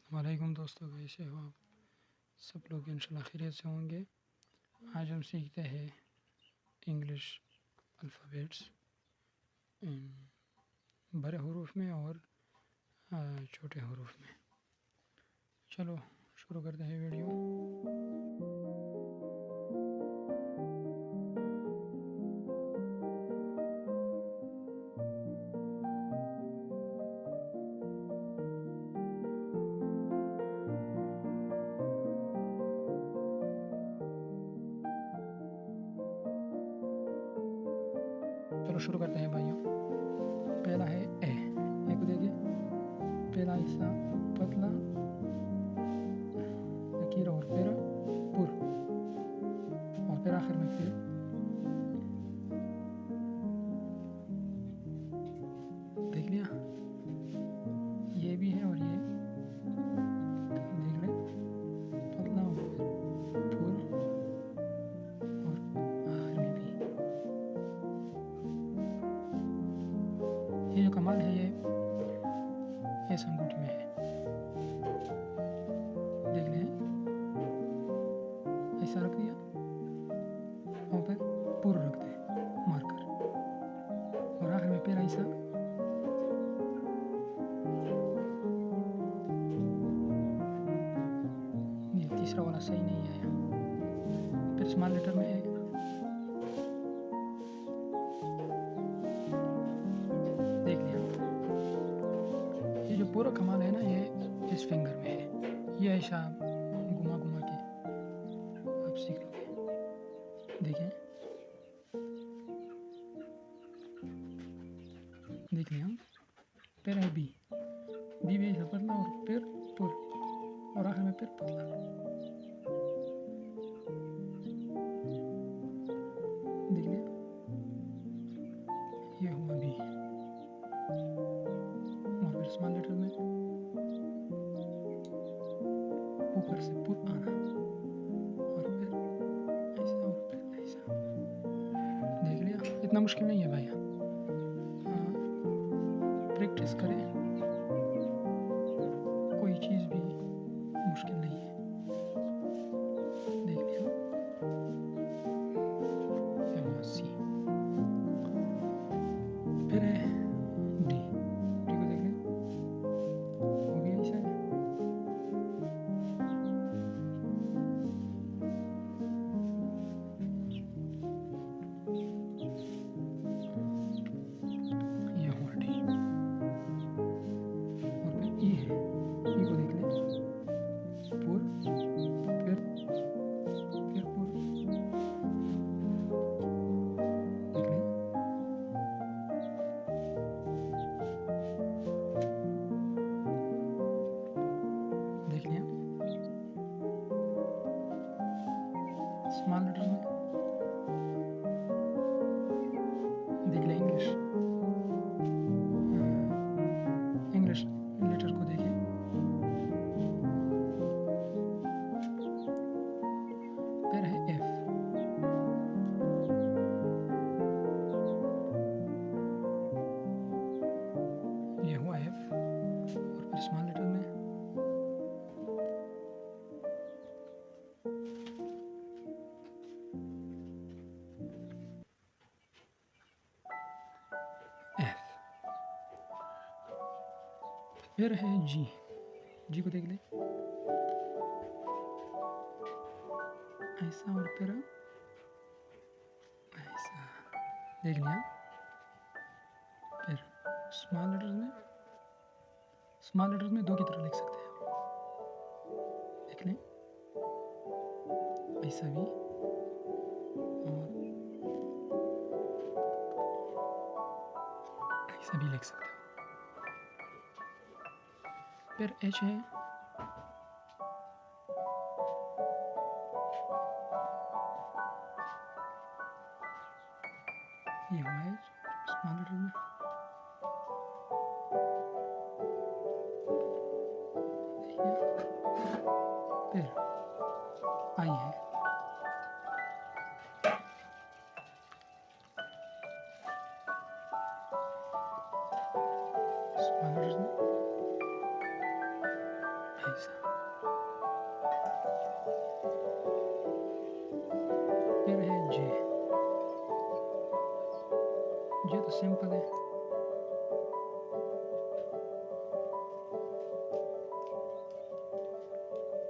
वालेकुम दोस्तों, कैसे हो आप सब लोग? इंशाल्लाह खैरियत से होंगे। आज हम सीखते हैं इंग्लिश अल्फ़ाबेट्स बड़े हरूफ में और छोटे हरूफ में। चलो शुरू करते हैं वीडियो। चलो शुरू करते हैं भाइयों। पहला है ए को देखिए, पहला हिस्सा पतला लकीर और फिर पुर और फिर आखिर में फिर देख लिया। ये भी है और ये देख ले, पतला और पुर और आखिर में भी। ये जो कमाल है ये संगूठी में है। देख लें, ऐसा रख दिया और फिर पूरा रख दे मारकर और आखिर में फिर ऐसा। ये तीसरा वाला सही नहीं आया। फिर स्मॉल लेटर में है, देख लिया। ये जो पूरा कमाल है ना, ये इस फिंगर में है। ये ऐसा घुमा घुमा के आप सीख लोगे। देखें, देख लिया। फिर है बी भी ऐसा पतला और फिर पुर और आखिर में फिर पतला। देख लिया, ये हुआ बी और फिर स्मॉल लेटर में ऊपर से पुर आना और फिर ऐसा और फिर ऐसा। देख लिया, इतना मुश्किल नहीं है भाई। प्रैक्टिस करें, कोई चीज़ भी मुश्किल नहीं है। देख लिया, ये हुआ सी। फिर है डी को देख लें, वो भी ऐसा है। ये हुआ डी और फिर ई है। ई को देख लें, पुर फिर पुर। देख लें, देख लिया। स्मॉल लेटर में देख लें, इंग्लिश लेटर को देखिए। फिर है एफ, ये हुआ एफ और फिर स्मॉल लेटर में एफ। फिर है जी, जी को देख ले, ऐसा और फिर ऐसा। देख लिया। फिर स्मॉल लेटर्स में दो की तरह लिख सकते हैं। देख लें, ऐसा भी और ऐसा भी लिख सकते हो। फिर एच है, ये हुआ एच स्मॉल लेटर में। फिर आई है, स्मॉल लेटर में ऐसा। फिर है जे। जे तो सिंपल है।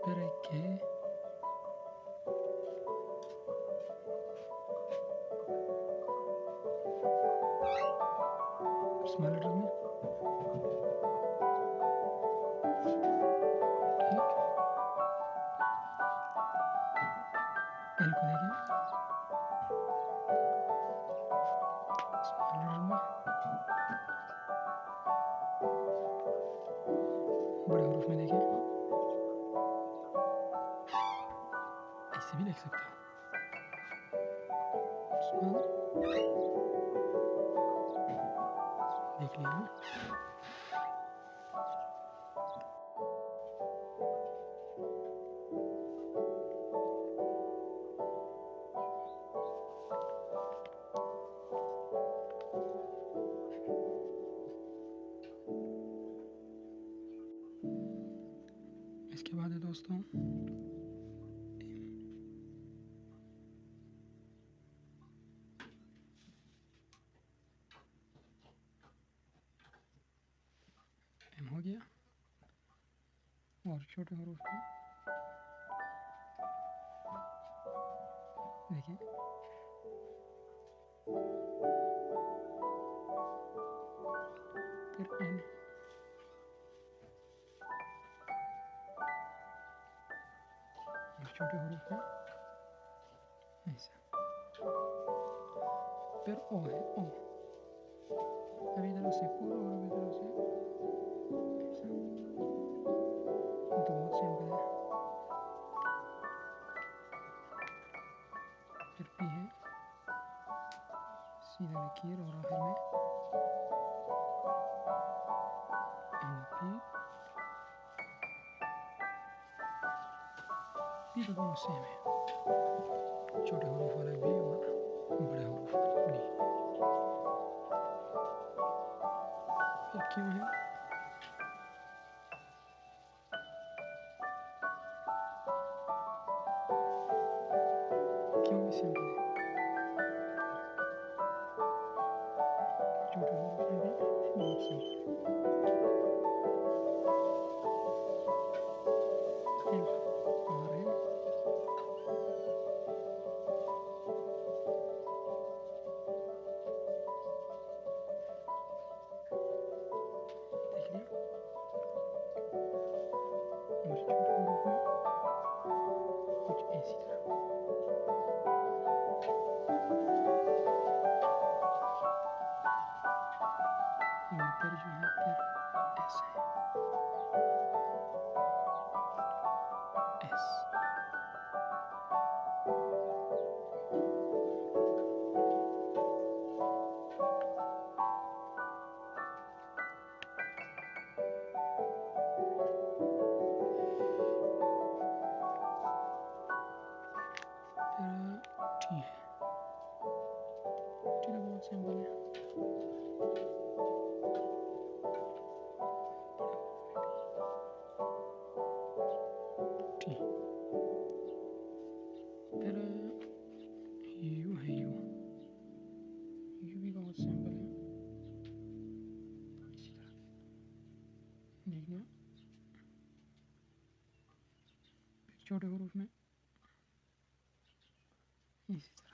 फिर है के। स्मॉल लेटर में ठीक। एल को देखें स्मॉल लेटर में, बड़े हरूफ में देखें, ऐसे भी लिख सकते हो स्मॉल। देख लिया ना। इसके बाद है दोस्तों एम हो गया। और छोटे हरूफ में देखिए फिर एन। और छोटे हरूफ में ऐसा। फिर ओ है ओ। अभी तरह से पूरा और अभी तरह से ऐसा। वो तो बहुत सिंपल है। फिर पी है सीधा लकीर और आखिर में पी। पी तो दोनों सेम है, छोटे हरूफ वाला बी और बड़े हरूफ वाला डी। फिर क्यों है क्यों भी सिंपल है, छोटे हरूफ में भी बहुत सिंपल है। एफ और एन। देख लिया। और छोटे हरूफ में कुछ ऐसी तरह। और फिर जो है फिर ऐसे एस। फिर टी है। टी तो बहुत सिंपल है, टी। फिर यू है यू। यू भी बहुत सिंपल है, इसी तरह देख लिया। फिर छोटे हरूफ में इसी तरह।